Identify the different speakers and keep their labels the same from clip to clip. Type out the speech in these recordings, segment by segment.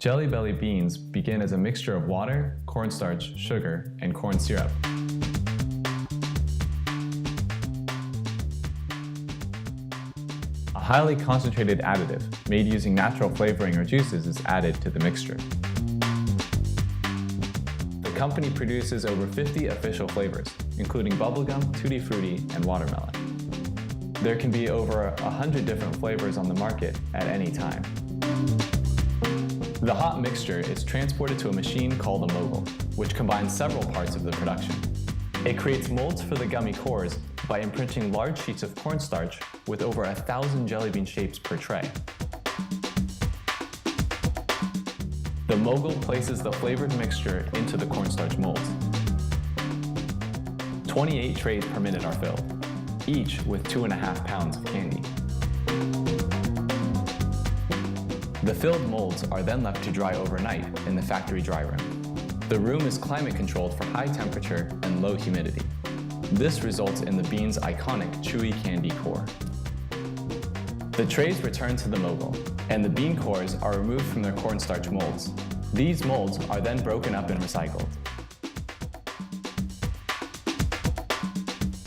Speaker 1: Jelly Belly beans begin as a mixture of water, cornstarch, sugar, and corn syrup. A highly concentrated additive, made using natural flavoring or juices, is added to the mixture. The company produces over 50 official flavors, including bubblegum, tutti frutti, and watermelon. There can be over 100 different flavors on the market at any time. The hot mixture is transported to a machine called a mogul, which combines several parts of the production. It creates molds for the gummy cores by imprinting large sheets of cornstarch with over 1,000 jelly bean shapes per tray. The mogul places the flavored mixture into the cornstarch molds. 28 trays per minute are filled, each with 2.5 pounds of candy. The filled molds are then left to dry overnight in the factory dry room. The room is climate controlled for high temperature and low humidity. This results in the bean's iconic chewy candy core. The trays return to the mogul, and the bean cores are removed from their cornstarch molds. These molds are then broken up and recycled.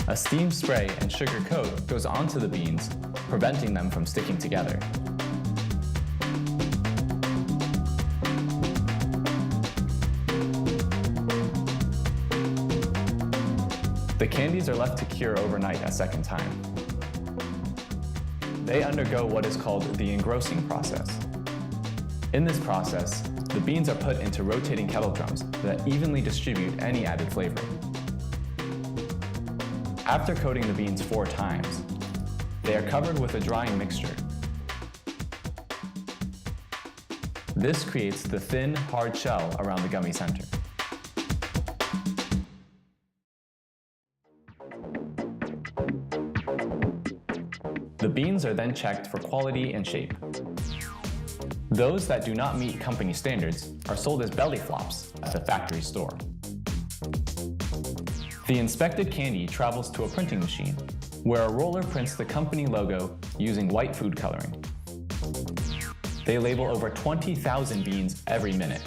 Speaker 1: A steam spray and sugar coat goes onto the beans, preventing them from sticking together. The candies are left to cure overnight a second time. They undergo what is called the engrossing process. In this process, the beans are put into rotating kettle drums that evenly distribute any added flavoring. After coating the beans 4 times, they are covered with a drying mixture. This creates the thin, hard shell around the gummy center. The beans are then checked for quality and shape. Those that do not meet company standards are sold as belly flops at the factory store. The inspected candy travels to a printing machine, where a roller prints the company logo using white food coloring. They label over 20,000 beans every minute.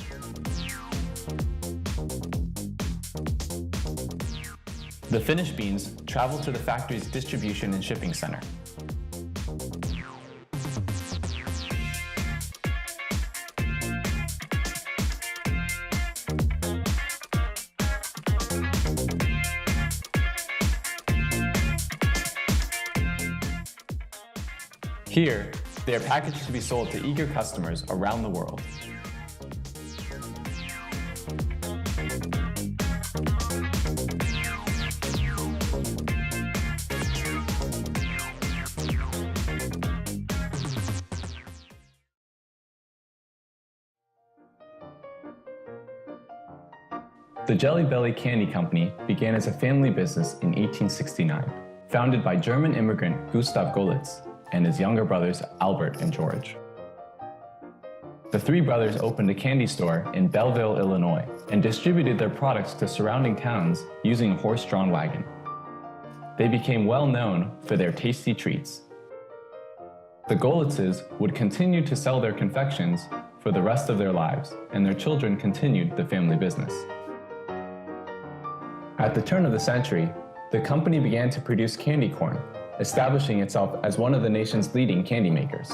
Speaker 1: The finished beans travel to the factory's distribution and shipping center. Here, they are packaged to be sold to eager customers around the world. The Jelly Belly Candy Company began as a family business in 1869, founded by German immigrant Gustav Golitz and his younger brothers Albert and George. The 3 brothers opened a candy store in Belleville, Illinois, and distributed their products to surrounding towns using a horse-drawn wagon. They became well known for their tasty treats. The Golitzes would continue to sell their confections for the rest of their lives, and their children continued the family business. At the turn of the century, the company began to produce candy corn, establishing itself as one of the nation's leading candy makers.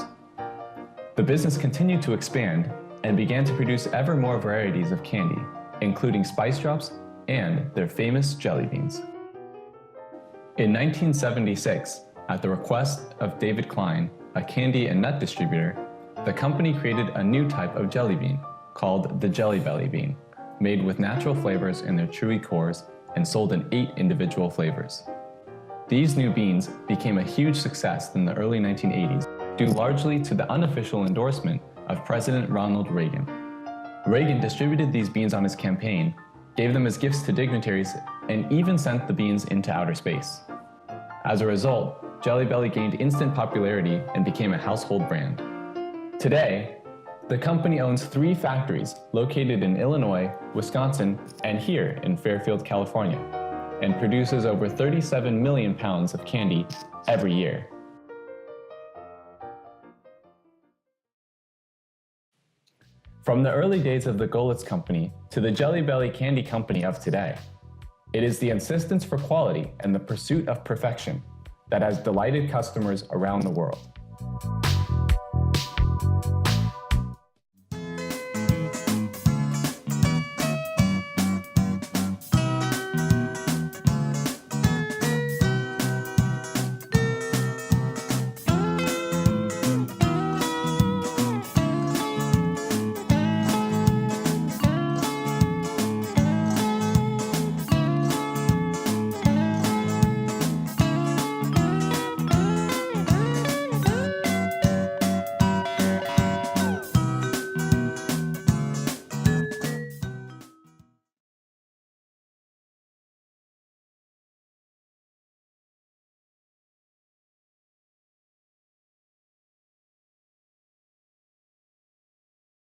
Speaker 1: The business continued to expand and began to produce ever more varieties of candy, including spice drops and their famous jelly beans. In 1976, at the request of David Klein, a candy and nut distributor, the company created a new type of jelly bean called the Jelly Belly bean, made with natural flavors in their chewy cores and sold in 8 individual flavors. These new beans became a huge success in the early 1980s, due largely to the unofficial endorsement of President Ronald Reagan. Reagan distributed these beans on his campaign, gave them as gifts to dignitaries, and even sent the beans into outer space. As a result, Jelly Belly gained instant popularity and became a household brand. Today, the company owns 3 factories located in Illinois, Wisconsin, and here in Fairfield, California, and produces over 37 million pounds of candy every year. From the early days of the Goelitz Company to the Jelly Belly candy company of today, it is the insistence for quality and the pursuit of perfection that has delighted customers around the world.